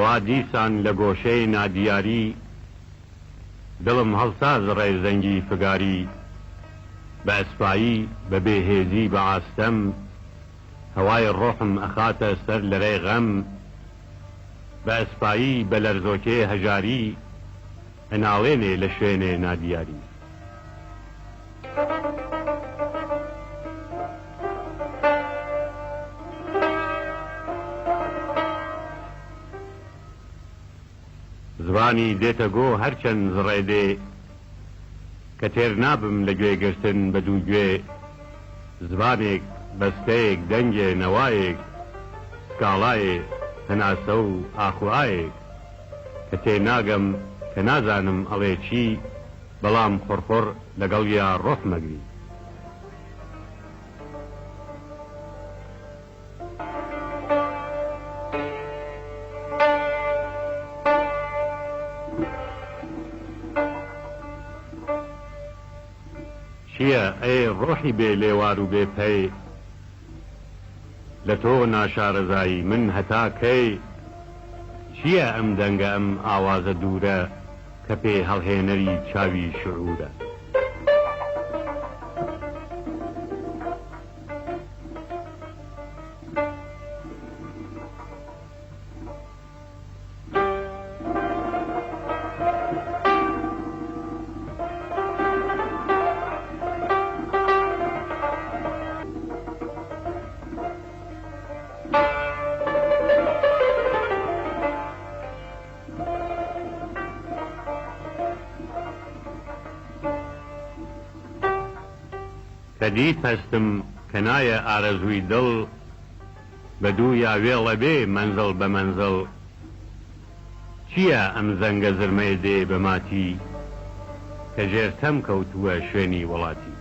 ئەوا دیسان لە گۆشەی نادیاری دڵم هەڵساز ڕێزەنگی فگاری بە ئەسپایی بە بێهێزی بە ئاستەم هەوای ڕۆحم ئەخاتە سەر لەرەی غەم بە ئەسپایی بە لەرزۆکێ هەژاری ئەناڵێنێ لە شوێنێ نادیاری زبانی دێتە گۆ هەرچەند زڕێدێ کە تێر نابم لە گوێگرتن بە دوو گوێ زبانێک بەستەیەک دەنگێ نەوایەک سکاڵایێ هەناسە و ئاخوایەک کە تێ ناگەم کە نازانم ئەڵێ چی بەڵام خۆرخۆر لەگەڵ یا ڕۆح مەگری چییە ئەی ڕۆحی بێ لێوار و بێ پەی لە تۆ ناشارەزایی من هەتا کەی چییە ئەم دەنگە ئەم ئاوازە دوورە کە پێ هەڵهێنەری چاوی شعورە کە دیت هەستم کە نایە ئارەزووی دڵ بە دوو یا وێڵە بێ مەنزڵ بە مەنزڵ چییە ئەم زەنگە زرمەی دێ بە ماتی کە ژێرتەم کەوتووە شوێنی وڵاتی